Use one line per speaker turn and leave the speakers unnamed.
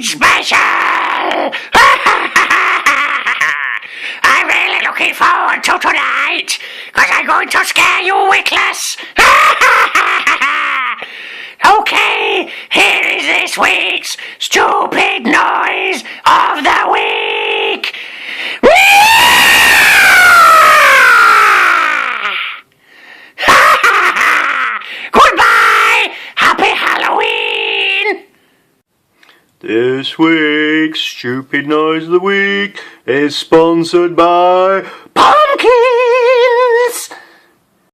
special! I'm really looking forward to tonight, because I'm going to scare you witless! Okay, here is this week's stupid noise of the week! Goodbye! Happy Halloween!
This week's Stupid Noise of the Week is sponsored by Pumpkin!